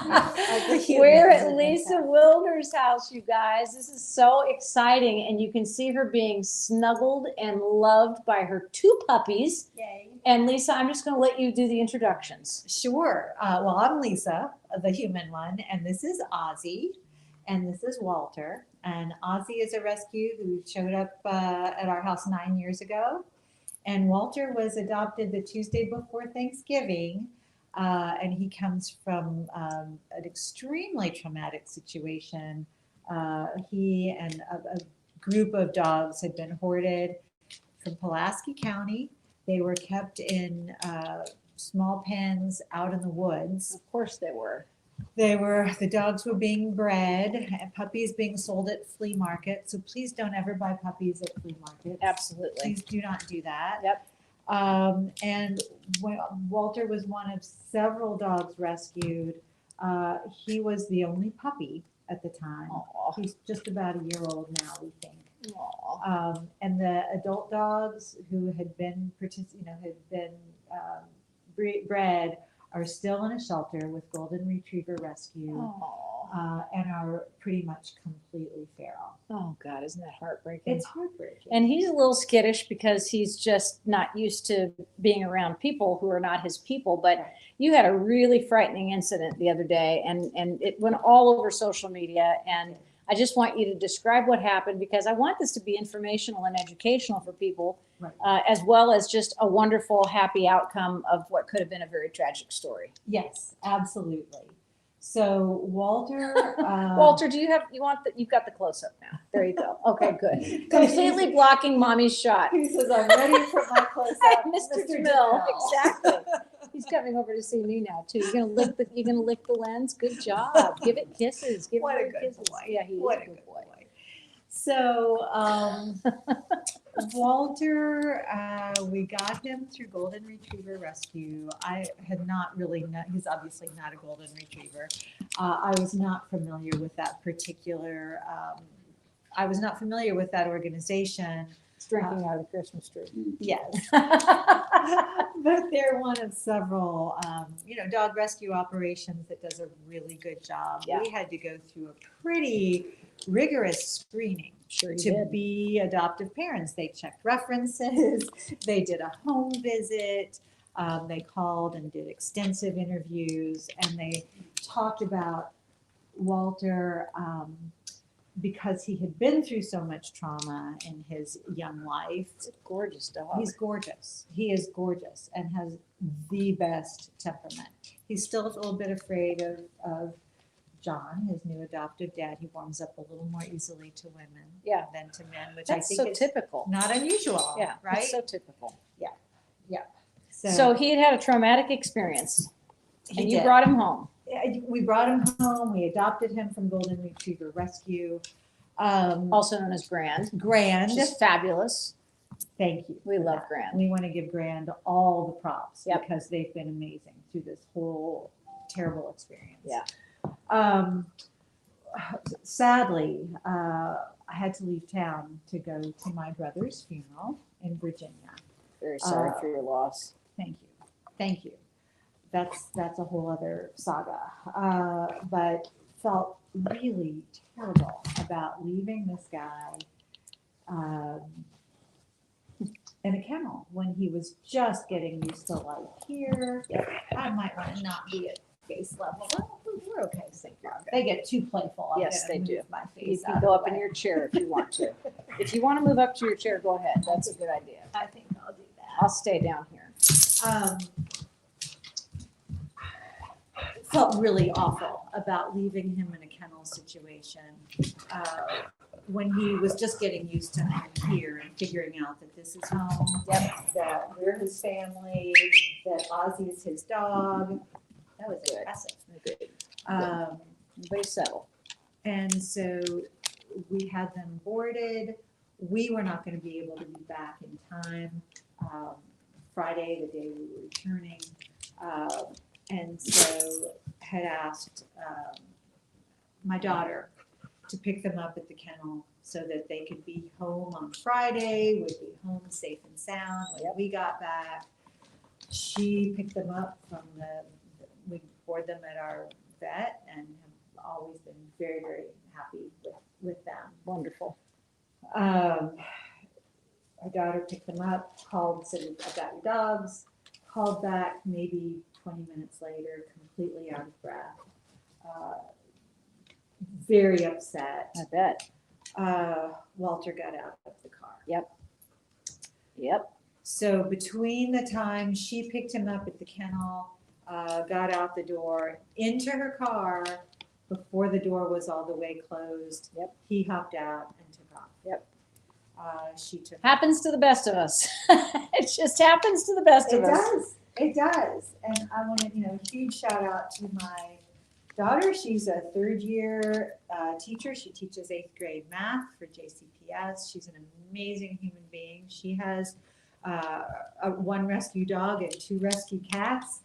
We're at Lisa Willner's house, you guys. This is so exciting, and you can see her being snuggled and loved by her two puppies. Yay. And Lisa, I'm just going to let you do the introductions. Sure. Well, I'm Lisa, the human one, and this is Ozzy, and this is Walter. And Ozzy is a rescue who showed up at our house 9 years ago. And Walter was adopted the Tuesday before Thanksgiving. And he comes from an extremely traumatic situation. He and a group of dogs had been hoarded from Pulaski County. They were kept in small pens out in the woods. Of course they were. The dogs were being bred and puppies being sold at flea markets. So please don't ever buy puppies at flea markets. Absolutely. Please do not do that. Yep. And Walter was one of several dogs rescued. He was the only puppy at the time. Aww. He's just about a year old now, we think. Aww. And the adult dogs who had been, bred are still in a shelter with Golden Retriever Rescue. Aww. And are pretty much completely feral. Oh God, isn't that heartbreaking? It's heartbreaking. And he's a little skittish because he's just not used to being around people who are not his people. But Right. you had a really frightening incident the other day, and it went all over social media. And I just want you to describe what happened, because I want this to be informational and educational for people, Right. As well as just a wonderful, happy outcome of what could have been a very tragic story. Yes, absolutely. So Walter, Walter, you've got the close up now. There you go. Okay, good. Completely blocking mommy's shot. he says, "I'm ready for my close up, Mr. DeMille. Exactly. He's coming over to see me now too. You're gonna lick the lens. Good job. Give it kisses. Give What it a good kisses. boy. Yeah, he What is a a good boy. So Walter, we got him through Golden Retriever Rescue. I had not really known, he's obviously not a Golden Retriever. I was not familiar with that particular, organization. It's drinking out of the Christmas tree. Yes. But they're one of several, dog rescue operations that does a really good job. Yeah. We had to go through a pretty rigorous screening Sure you to did. be adoptive parents. They checked references, they did a home visit, they called and did extensive interviews, and they talked about Walter because he had been through so much trauma in his young life. It's a gorgeous dog. He's gorgeous. He is gorgeous and has the best temperament. He's still a little bit afraid of John, his new adoptive dad. He warms up a little more easily to women than to men, which That's I think so is typical. not unusual. Yeah, right. It's so typical. Yeah. So he had a traumatic experience, he and you did. brought him home. We brought him home. We adopted him from Golden Retriever Rescue. Also known as Grand. Grand. Just fabulous. Thank you. We for love that. Grand. We want to give Grand all the props Yep. because they've been amazing through this whole terrible experience. Yeah. Sadly, I had to leave town to go to my brother's funeral in Virginia. Very sorry for your loss. Thank you. That's a whole other saga. But felt really terrible about leaving this guy in a kennel when he was just getting used to life here. I might want to not be at face level. Well, we're okay, thank God. They get too playful. Yes, they do. My You face can go up in your chair if you want to. If you want to move up to your chair, go ahead. That's a good idea. I think I'll do that. I'll stay down here. Felt really awful about leaving him in a kennel situation when he was just getting used to here and figuring out that this is home, that we're his family, that Ozzy is his dog. That was impressive. Good. Everybody settle. And so we had them boarded. We were not going to be able to be back in time. Friday, the day we were returning. And so had asked my daughter to pick them up at the kennel so that they could be home on Friday, would be home safe and sound when we got back. She picked them up from we board them at our vet and have always been very, very happy with them. Wonderful. Our daughter picked them up, called, said, "I've got your dogs," called back maybe 20 minutes later, completely out of breath, very upset. I bet. Walter got out of the car. Yep. So between the time she picked him up at the kennel, got out the door, into her car, before the door was all the way closed, Yep. he hopped out and took off. Yep. She took Happens to the best of us. It just happens to the best It of us. does. It does. And I want to, huge shout out to my daughter. She's a third year teacher. She teaches 8th grade math for JCPS. She's an amazing human being. She has one rescue dog and 2 rescue cats.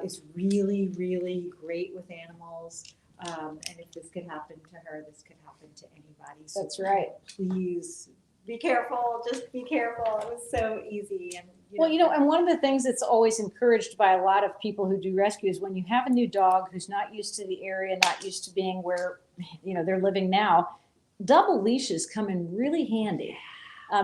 Is really, really great with animals. And if this could happen to her, this could happen to anybody. So That's right. Please be careful. Just be careful. It was so easy. And Well, and one of the things that's always encouraged by a lot of people who do rescue is when you have a new dog who's not used to the area, not used to being where, they're living now, double leashes come in really handy.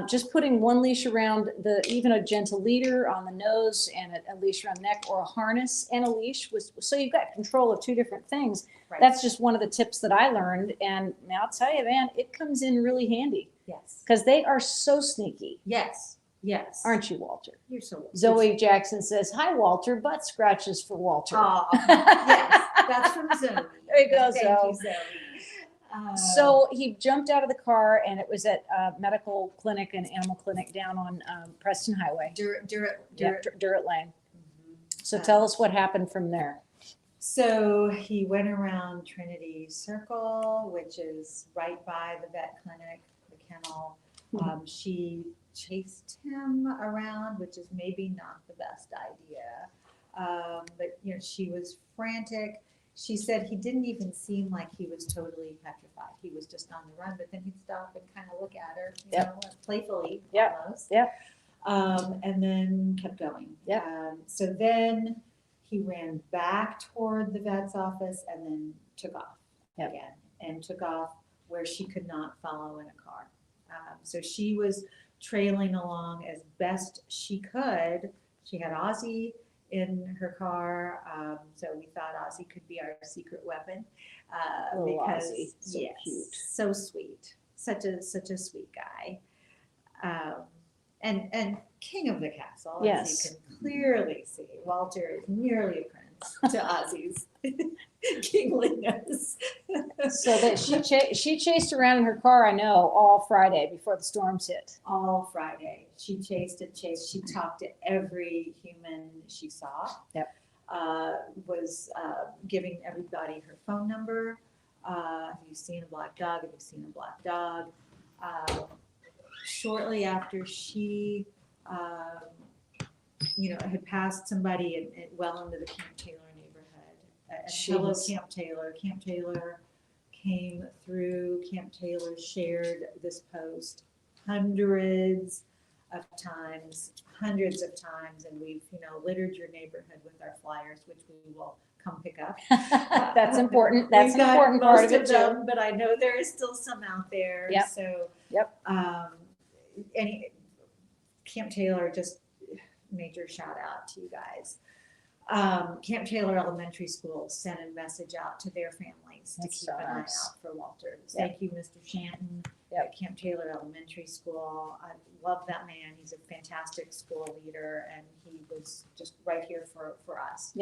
Just putting one leash around even a gentle leader on the nose and a leash around the neck, or a harness and a leash, so you've got control of 2 different things. Right. That's just one of the tips that I learned. And I'll tell you, man, it comes in really handy Yes. because they are so sneaky. Yes. Yes. Aren't you, Walter? You're so Zoe Jackson says, "Hi, Walter. Butt scratches for Walter." Oh, yes. That's from Zoe. There you go, Thank Zoe. you, Zoe. So he jumped out of the car, and it was at a medical clinic and animal clinic down on Preston Highway, Durrett Lane. So tell us what happened from there. So he went around Trinity Circle, which is right by the vet clinic, the kennel. She chased him around, which is maybe not the best idea. But she was frantic. She said he didn't even seem like he was totally petrified. He was just on the run, but then he'd stop and kind of look at her, playfully almost. And then kept going. So then he ran back toward the vet's office and then took off again, and took off where she could not follow in a car. So she was trailing along as best she could. She had Ozzy in her car, so we thought Ozzy could be our secret weapon, because Ozzy. So cute, so sweet, such a sweet guy, and king of the castle. As you can clearly see, Walter is nearly a prince to Ozzy's kingliness. So that she chased around in her car, I know, all Friday before the storms hit. All Friday. She chased. She talked to every human she saw. Was giving everybody her phone number. Have you seen a black dog? Have you seen a black dog? Shortly after she, had passed somebody well into the Camp Taylor neighborhood. Hello, Camp Taylor. Camp Taylor came through. Camp Taylor shared this post hundreds of times, and we've littered your neighborhood with our flyers, which we will come pick up. That's important. That's an important part of it too. But I know there is still some out there. So Camp Taylor, just major shout out to you guys. Camp Taylor Elementary School sent a message out to their families to keep an eye out for Walter. Thank you, Mr. Shanton at Camp Taylor Elementary School. I love that man. He's a fantastic school leader, and he was just right here for us.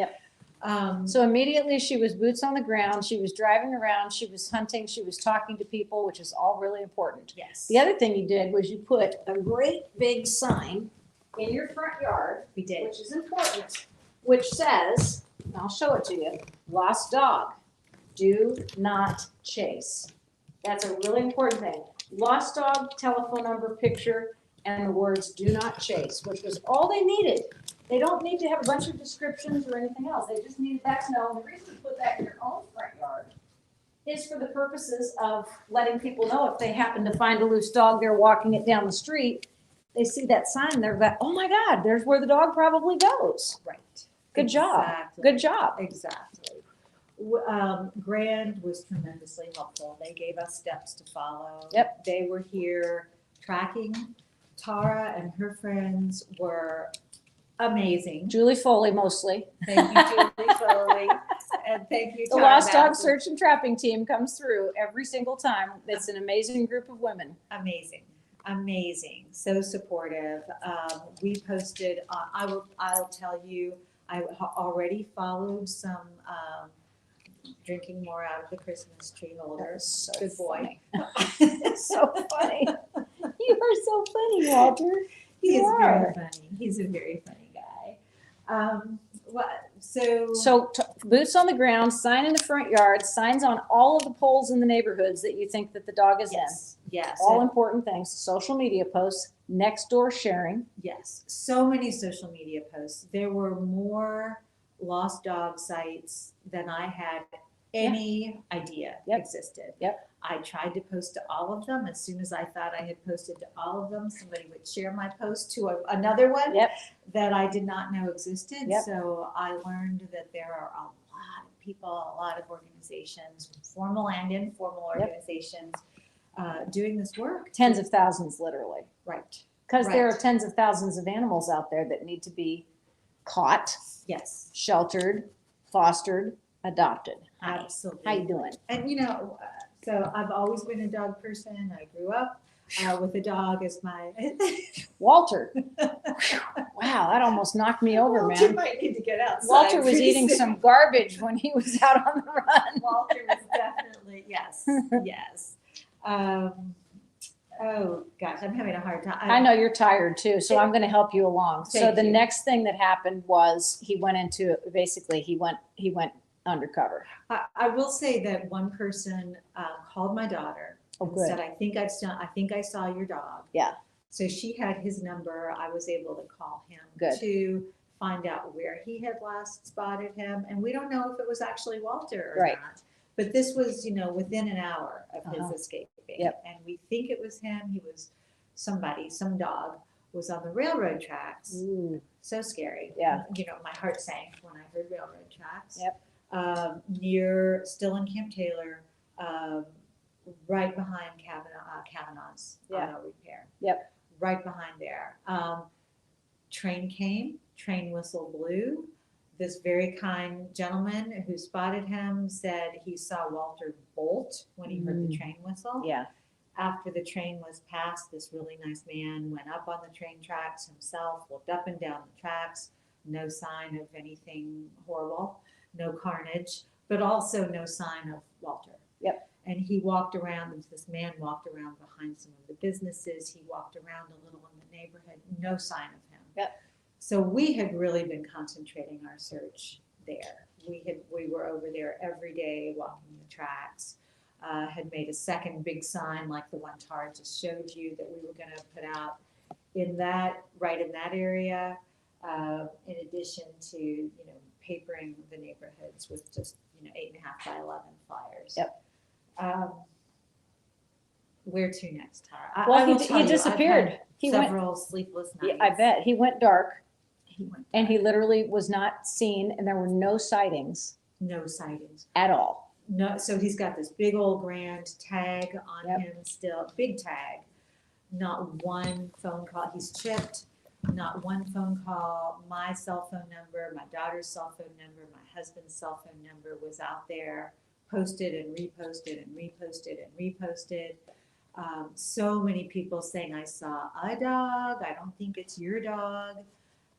So immediately she was boots on the ground. She was driving around. She was hunting. She was talking to people, which is all really important. Yes. The other thing you did was you put a great big sign in your front yard. We did. Which is important, which says, and I'll show it to you, lost dog, do not chase. That's a really important thing. Lost dog, telephone number, picture, and the words do not chase, which was all they needed. They don't need to have a bunch of descriptions or anything else. They just needed that to know. And the reason you put that in your own front yard is for the purposes of letting people know if they happen to find a loose dog, they're walking it down the street, they see that sign, they're like, oh my God, there's where the dog probably goes. Right. Good job. Good job. Exactly. Grand was tremendously helpful. They gave us steps to follow. Yep. They were here tracking. Tara and her friends were amazing. Julie Foley mostly. Thank you, Julie Foley. And thank you, The Tara Lost Dog Bassett. Search and Trapping Team comes through every single time. It's an amazing group of women. Amazing, amazing, so supportive. We posted. I'll tell you. I already followed some drinking more out of the Christmas tree holder. So Good boy. So funny. You are so funny, Walter. He You is very are. funny. He's a very funny guy. So So boots on the ground, sign in the front yard, signs on all of the poles in the neighborhoods that you think that the dog is yes, yes, in. All and important things. Social media posts, next door sharing. yes. So many social media posts. There were more lost dog sites than I had any idea Yep. existed. Yep. I tried to post to all of them. As soon as I thought I had posted to all of them, somebody would share my post to another one Yep. that I did not know existed. Yep. So I learned that there are a lot of people, a lot of organizations, formal and informal Yep. organizations, doing this work. Tens of thousands, literally. Right. Because there are Right. tens of thousands of animals out there that need to be caught, Yes. sheltered, fostered, adopted. Hi. Absolutely. How you doing? And so I've always been a dog person. I grew up with a dog as my. Walter. Wow, that almost knocked me over, Walter man. might need to get outside. Walter was pretty eating soon. some garbage when he was out on the run. Walter was definitely yes, yes. Oh gosh, I'm having a hard time. I know you're tired too, so I'm going to help you along. So Thank the you. next thing that happened was he went undercover. I will say that one person called my daughter Oh, and good. said, I think I saw your dog. Yeah. So she had his number. I was able to call him Good. to find out where he had last spotted him. And we don't know if it was actually Walter or Right. not. But this was, within an hour of his escaping. Yep. And we think it was him. He was some dog was on the railroad tracks. Ooh. So scary. Yeah. My heart sank when I heard railroad tracks. Yep. Still in Camp Taylor, right behind Kavanaugh's Yeah. auto repair. Yep. Right behind there. Train came, train whistle blew. This very kind gentleman who spotted him said he saw Walter bolt when he heard the train whistle. Yeah. After the train was passed, this really nice man went up on the train tracks himself, looked up and down the tracks, no sign of anything horrible, no carnage, but also no sign of Walter. Yep. And he walked around, this man walked around behind some of the businesses. He walked around a little in the neighborhood, no sign of him. Yep. So we had really been concentrating our search there. We were over there every day walking the tracks. Had made a second big sign like the one Tara just showed you that we were going to put out right in that area. In addition to papering the neighborhoods with just 8.5 by 11 flyers. Yep. Where to next, Tara? Well, I will he tell you, I've disappeared. had He went. several sleepless Yeah, nights. I bet he went dark, He went. and he literally was not seen, and there were no sightings No sightings. at all. No, so he's got this big old grand tag on Yep. him still, big tag. Not one phone call. He's chipped. Not one phone call. My cell phone number, my daughter's cell phone number, my husband's cell phone number was out there, posted and reposted and reposted and reposted. So many people saying, I saw a dog. I don't think it's your dog.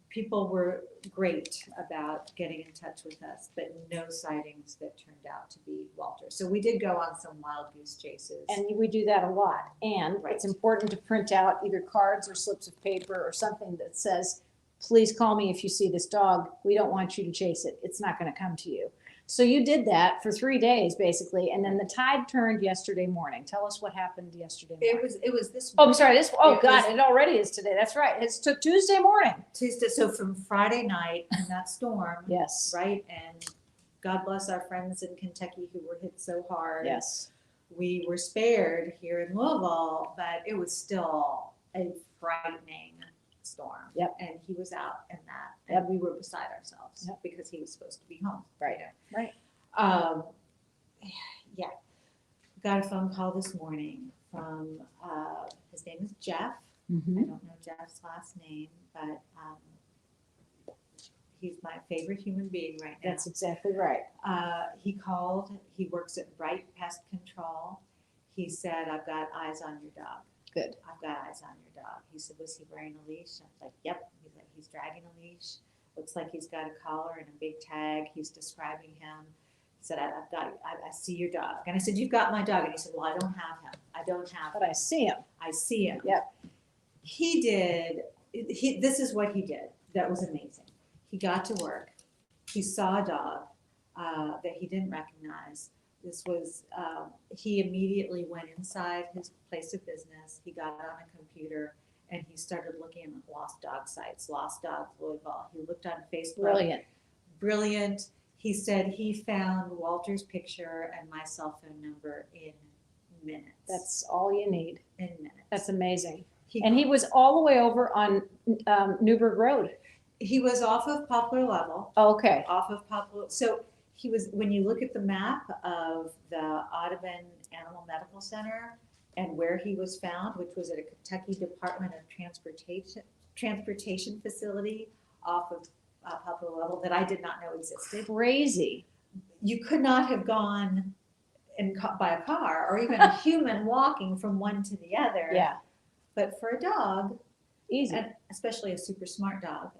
People were great about getting in touch with us, but no sightings that turned out to be Walter. So we did go on some wild goose chases. And we do that a lot. And Right. it's important to print out either cards or slips of paper or something that says, please call me if you see this dog. We don't want you to chase it. It's not going to come to you. So you did that for 3 days, basically. And then the tide turned yesterday morning. Tell us what happened yesterday morning. It was this. Oh, I'm sorry. It was- already is today. That's right. It's to Tuesday morning. Tuesday. So from Friday night and that storm, Yes. right? And God bless our friends in Kentucky who were hit so hard. Yes. We were spared here in Louisville, but it was still a frightening storm. Yep. And he was out in that, Yep. and we were beside ourselves Yep. because he was supposed to be home. Right. Right. Um, yeah, got a phone call this morning from, his name is Jeff. I don't know Jeff's last name, but he's my favorite human being right now. That's exactly right. He called, he works at Bright Pest Control. He said, I've got eyes on your dog. Good. I've got eyes on your dog. He said, was he wearing a leash? I was like, yep. He's like, he's dragging a leash. Looks like he's got a collar and a big tag. He's describing him. He said, I see your dog. And I said, you've got my dog. And he said, well, I don't have him. I don't have him. But I see him. I see him. Yep. This is what he did. That was amazing. He got to work. He saw a dog that he didn't recognize. He immediately went inside his place of business. He got on a computer and he started looking at lost dog sites, Lost Dogs Louisville. He looked on Facebook. Brilliant. He said he found Walter's picture and my cell phone number in minutes. That's all you need. In minutes. That's amazing. He was all the way over on Newburgh Road. He was off of Poplar Level. Okay. Off of Poplar. So he was, when you look at the map of the Audubon Animal Medical Center and where he was found, which was at a Kentucky Department of Transportation facility off of Poplar Level that I did not know existed. Crazy. You could not have gone by a car or even a human walking from one to the other. Yeah. But for a dog, easy, and especially a super smart dog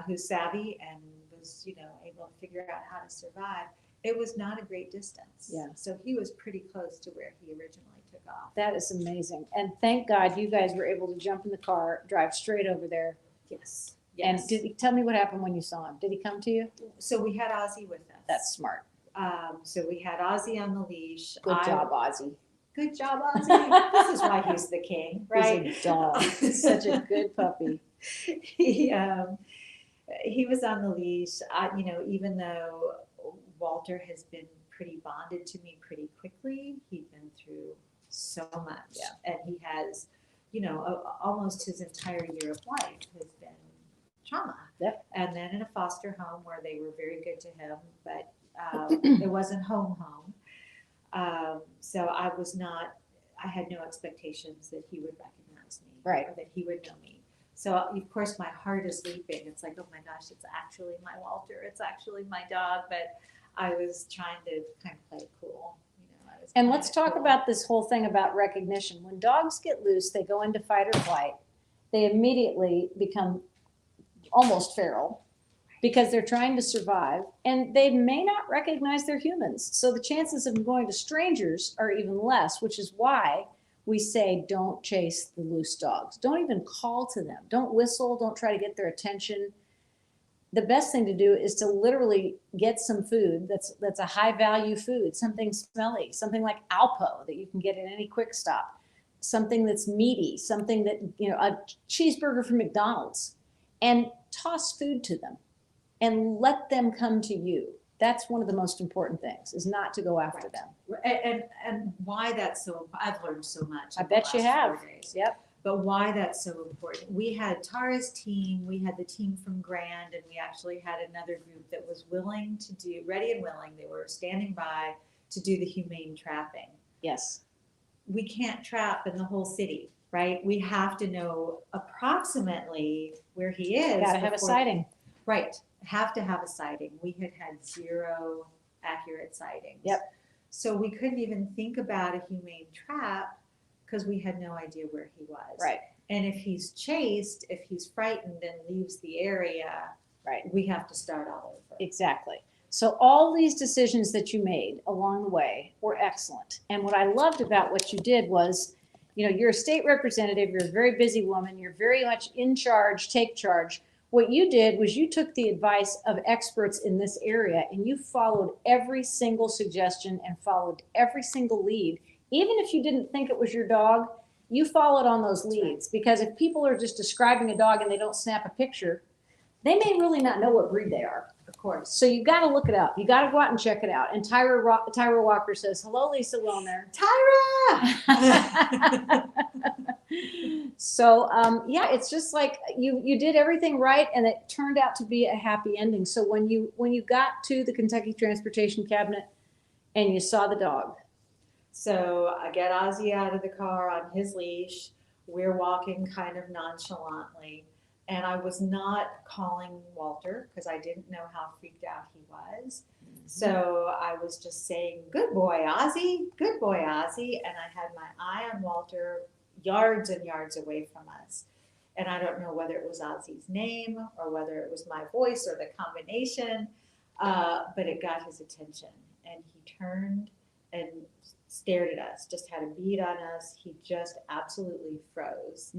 who's savvy and was, able to figure out how to survive, it was not a great distance. Yeah. So he was pretty close to where he originally took off. That is amazing. And thank God you guys were able to jump in the car, drive straight over there. Yes. And tell me what happened when you saw him. Did he come to you? So we had Ozzy with us. That's smart. So we had Ozzy on the leash. Good job, Ozzy. Good job, Ozzy. This is why he's the king, right? He's a dog. He's such a good puppy. He was on the leash. Even though Walter has been pretty bonded to me pretty quickly, he'd been through so much. Yeah. And he has, almost his entire year of life has been trauma. Yep. And then in a foster home where they were very good to him, but it wasn't home. So I had no expectations that he would recognize me. Right. Or that he would know me. So of course my heart is leaping. It's like, oh my gosh, it's actually my Walter. It's actually my dog. But I was trying to kind of play it cool. And let's talk about this whole thing about recognition. When dogs get loose, they go into fight or flight. They immediately become almost feral because they're trying to survive, and they may not recognize their humans. So the chances of them going to strangers are even less, which is why we say don't chase the loose dogs. Don't even call to them. Don't whistle. Don't try to get their attention. The best thing to do is to literally get some food that's a high value food, something smelly, something like Alpo that you can get in any quick stop, something that's meaty, something that, a cheeseburger from McDonald's, and toss food to them and let them come to you. That's one of the most important things, is not to go after them. And why that's so, I've learned so much. I bet you have. 4 days. Yep. But why that's so important. We had Tara's team, we had the team from Grand, and we actually had another group that was willing to do, ready and willing, they were standing by to do the humane trapping. Yes. We can't trap in the whole city, right? We have to know approximately where he is. Gotta have a sighting. Right, have to have a sighting. We had 0 accurate sightings. Yep. So we couldn't even think about a humane trap because we had no idea where he was. Right. And if he's chased, if he's frightened and leaves the area, right, we have to start all over. Exactly. So all these decisions that you made along the way were excellent. And what I loved about what you did was, you're a state representative, you're a very busy woman, you're very much in charge, take charge. What you did was you took the advice of experts in this area and you followed every single suggestion and followed every single lead. Even if you didn't think it was your dog, you followed on those leads. Because if people are just describing a dog and they don't snap a picture, they may really not know what breed they are. Of course. So you got to look it up. You got to go out and check it out. And Tyra Walker says, hello, Lisa Willner. Tyra! So, it's just like you did everything right, and it turned out to be a happy ending. So when you got to the Kentucky Transportation Cabinet, And you saw the dog. So I get Ozzy out of the car on his leash. We're walking kind of nonchalantly. And I was not calling Walter because I didn't know how freaked out he was. So I was just saying, "Good boy, Ozzy. Good boy, Ozzy." And I had my eye on Walter yards and yards away from us. And I don't know whether it was Ozzy's name or whether it was my voice or the combination, but it got his attention. And he turned and stared at us, just had a bead on us. He just absolutely froze.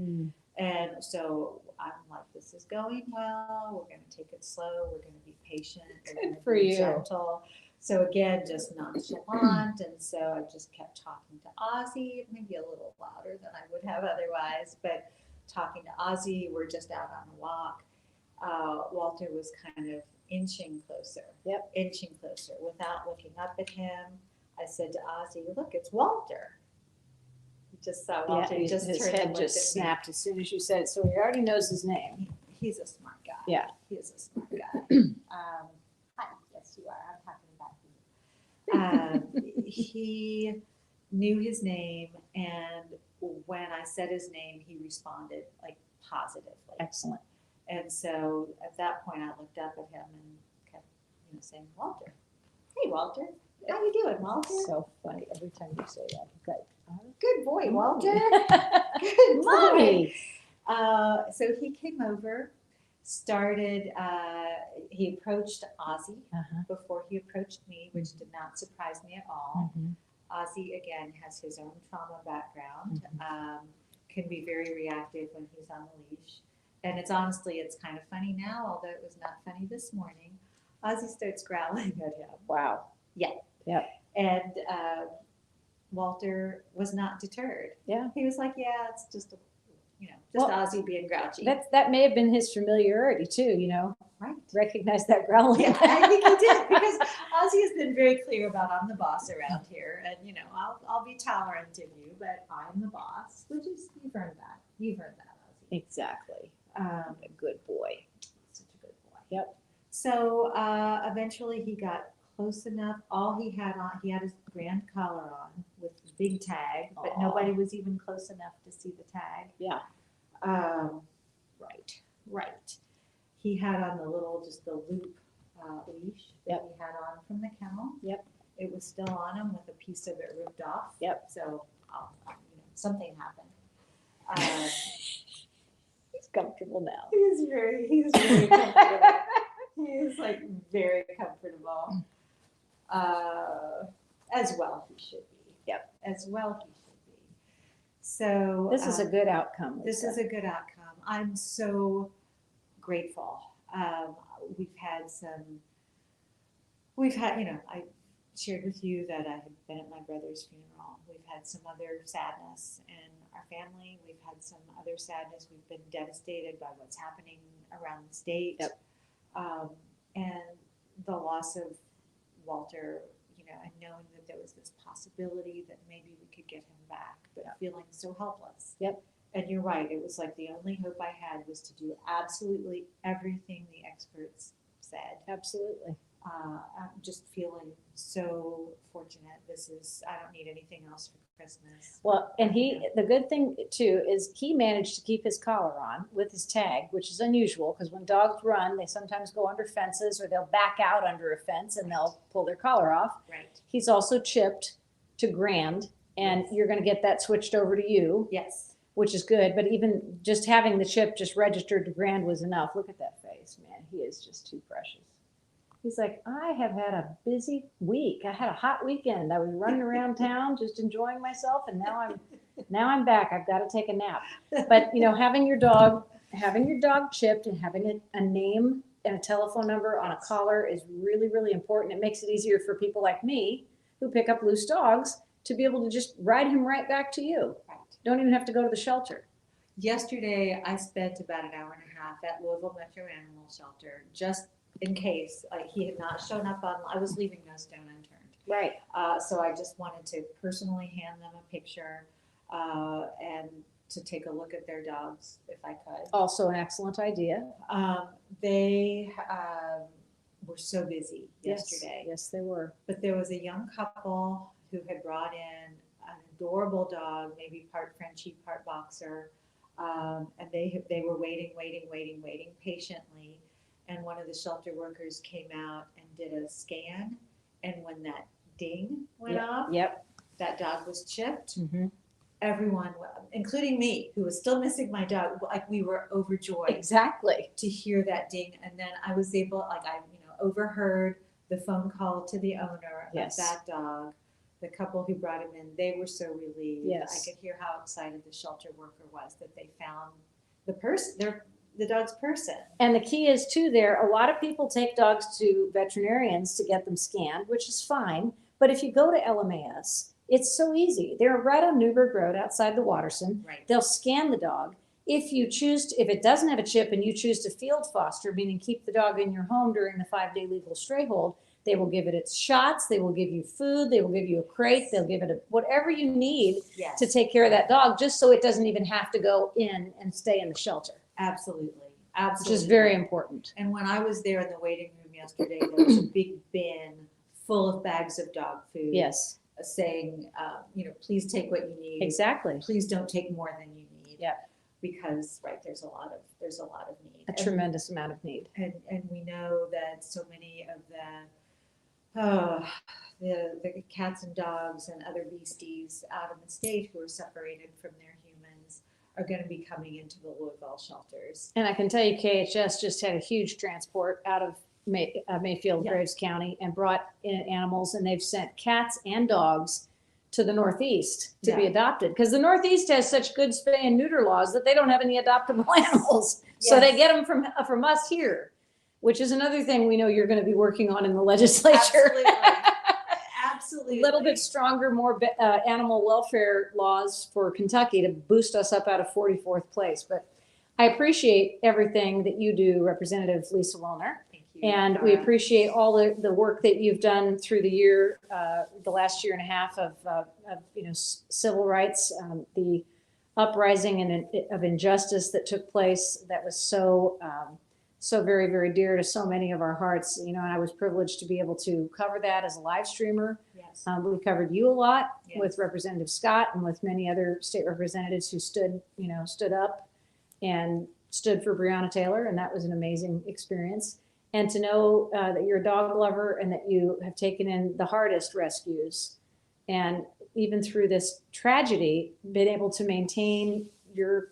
And so I'm like, this is going well. We're going to take it slow. We're going to be patient. We're going to for be you. gentle. So again, just nonchalant. And so I just kept talking to Ozzy, maybe a little louder than I would have otherwise, but talking to Ozzy. We're just out on a walk. Walter was kind of inching closer. Yep. Inching closer without looking up at him. I said to Ozzy, "Look, it's Walter." He just saw Walter. He just his turned and head looked just at me. snapped as soon as you said it, so he already knows his name. He's a smart guy. Yeah. He is a smart guy. Hi, yes, you are. I'm talking about you. He knew his name, and when I said his name, he responded like positively. Excellent. And so at that point, I looked up at him and kept, saying, "Walter, hey, Walter, how you doing, Walter?" So funny every time you say that. Good boy, Walter. Mommy. Good boy. Mommy. So he came over, started, he approached Ozzy before he approached me, which did not surprise me at all. Ozzy, again, has his own trauma background, can be very reactive when he's on the leash. And it's kind of funny now, although it was not funny this morning. Ozzy starts growling at him. Wow. Yeah. Yep. And Walter was not deterred. Yeah. He was like, "Yeah, it's just Ozzy being grouchy." That may have been his familiarity too, Right. Recognize that growling. Yeah, I think he did, because Ozzy has been very clear about, "I'm the boss around here, and I'll be tolerant of you, but I'm the boss," which is, you've earned that. You've earned that, Ozzy. Exactly. A good boy. Such a good boy. Yep. So eventually he got close enough. All he had on, he had his brand collar on with the big tag, but Aw. nobody was even close enough to see the tag. Yeah. Right. He had on the loop leash that he had on from the kennel. Yep. It was still on him with a piece of it ripped off. Yep. So something happened. He's comfortable now. He's very comfortable. He is like very comfortable. As well he should be. Yep. As well he should be. So This is a good outcome. This Lisa. is a good outcome. I'm so grateful. I shared with you that I had been at my brother's funeral. We've had some other sadness in our family. We've had some other sadness. We've been devastated by what's happening around the state. Yep. And the loss of Walter, and knowing that there was this possibility that maybe we could get him back, but feeling so helpless. Yep. And you're right. It was like the only hope I had was to do absolutely everything the experts said. Absolutely. I'm just feeling so fortunate. I don't need anything else for Christmas. Well, and the good thing too is he managed to keep his collar on with his tag, which is unusual because when dogs run, they sometimes go under fences or they'll back out under a fence and they'll pull their collar off. Right. He's also chipped to Grand, and you're going to get that switched over to you. Yes. Which is good, but even just having the chip just registered to Grand was enough. Look at that face, man. He is just too precious. He's like, "I have had a busy week. I had a hot weekend. I was running around town just enjoying myself, and now I'm back. I've got to take a nap." But having your dog chipped and having a name and a telephone number on a collar is really, really important. It makes it easier for people like me who pick up loose dogs to be able to just ride him right back to you. Right. Don't even have to go to the shelter. Yesterday, I spent about an hour and a half at Louisville Metro Animal Shelter just in case he had not shown up I was leaving no stone unturned. Right. So I just wanted to personally hand them a picture and to take a look at their dogs if I could. Also an excellent idea. They were so busy yesterday. Yes, they were. But there was a young couple who had brought in an adorable dog, maybe part Frenchie, part boxer, and they were waiting patiently. And one of the shelter workers came out and did a scan, and when that ding went off, Yep. that dog was chipped. Mm-hmm. Everyone, including me, who was still missing my dog, like we were overjoyed Exactly. to hear that ding. And then I was able, like I, overheard the phone call to the owner Yes. of that dog. The couple who brought him in, they were so relieved. Yes. I could hear how excited the shelter worker was that they found the dog's person. And the key is too there, a lot of people take dogs to veterinarians to get them scanned, which is fine. But if you go to LMAS, it's so easy. They're right on Newburgh Road outside the Watterson. Right. They'll scan the dog. If you choose to, if it doesn't have a chip and you choose to field foster, meaning keep the dog in your home during the 5-day legal stray hold, they will give it its shots. They will give you food. They will give you a crate. They'll give it whatever you need Yes. to take care of that dog, just so it doesn't even have to go in and stay in the shelter. Absolutely. Which is very important. And when I was there in the waiting room yesterday, there was a big bin full of bags of dog food. Yes, Saying, please take what you need. exactly. Please don't take more than you need. Yeah. Because there's a lot of need. A tremendous amount of need. And we know that so many of the cats and dogs and other beasties out in the state who are separated from their humans are going to be coming into the Louisville shelters. And I can tell you, KHS just had a huge transport out of Mayfield, Yeah. Graves County, and brought in animals, and they've sent cats and dogs to the Northeast to be Yeah. adopted, because the Northeast has such good spay and neuter laws that they don't have any adoptable animals. So they Yes. get them from us here, which is another thing we know you're going to be working on in the legislature. Absolutely. A little bit stronger, more animal welfare laws for Kentucky to boost us up out of 44th place. But I appreciate everything that you do, Representative Lisa Willner. Thank you, And we Dara. appreciate all the work that you've done through the year, the last year and a half of civil rights, the uprising of injustice that took place that was so very, very dear to so many of our hearts. And I was privileged to be able to cover that as a live streamer. Yes. We covered you a lot Yes. with Representative Scott and with many other state representatives who stood up and stood for Breonna Taylor, and that was an amazing experience. And to know that you're a dog lover and that you have taken in the hardest rescues, and even through this tragedy, been able to maintain your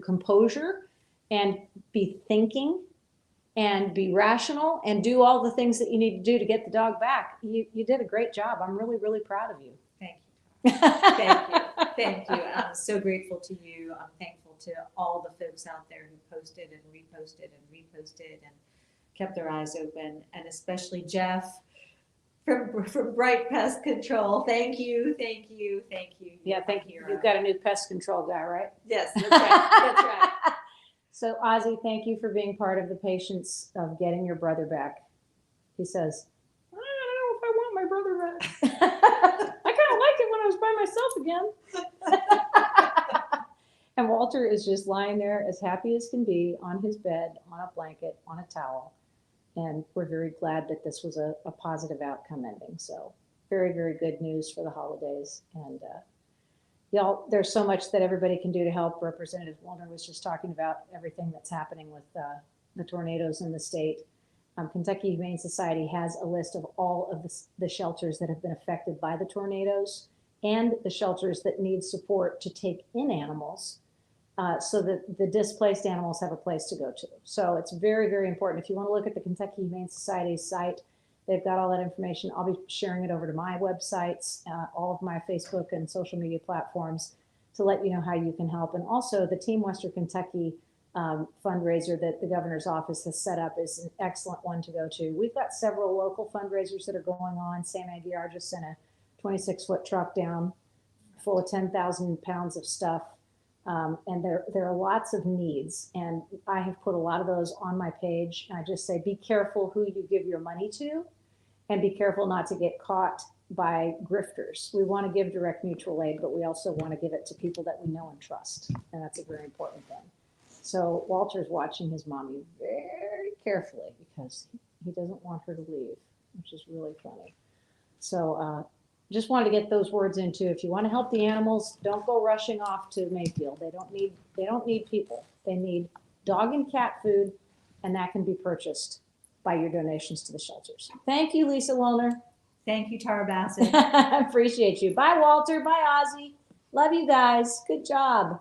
composure and be thinking and be rational and do all the things that you need to do to get the dog back. You did a great job. I'm really, really proud of you. Thank you. Thank you. Thank you. I'm so grateful to you. I'm thankful to all the folks out there who posted and reposted and kept their eyes open, and especially Jeff from Bright Pest Control. Thank you. Yeah, thank you. You've got a new pest control guy, right? Yes, that's right. That's right. So Ozzy, thank you for being part of the patience of getting your brother back. He says, I don't know if I want my brother back. I kind of like it when I was by myself again. And Walter is just lying there as happy as can be on his bed, on a blanket, on a towel. And we're very glad that this was a positive outcome ending. So very, very good news for the holidays. And y'all, there's so much that everybody can do to help. Representative Willner was just talking about everything that's happening with the tornadoes in the state. Kentucky Humane Society has a list of all of the shelters that have been affected by the tornadoes and the shelters that need support to take in animals so that the displaced animals have a place to go to. So it's very, very important. If you want to look at the Kentucky Humane Society's site, they've got all that information. I'll be sharing it over to my websites, all of my Facebook and social media platforms to let you know how you can help. And also the Team Western Kentucky fundraiser that the governor's office has set up is an excellent one to go to. We've got several local fundraisers that are going on. Sam Aguiar just sent a 26-foot truck down full of 10,000 pounds of stuff. And there are lots of needs. And I have put a lot of those on my page. And I just say, be careful who you give your money to and be careful not to get caught by grifters. We want to give direct mutual aid, but we also want to give it to people that we know and trust. And that's a very important thing. So Walter's watching his mommy very carefully because He doesn't want her to leave, which is really funny. So just wanted to get those words into. If you want to help the animals, don't go rushing off to Mayfield. They don't need people. They need dog and cat food, and that can be purchased by your donations to the shelters. Thank you, Lisa Willner. Thank you, Tara Bassett. Appreciate you. Bye, Walter. Bye, Ozzy. Love you guys. Good job.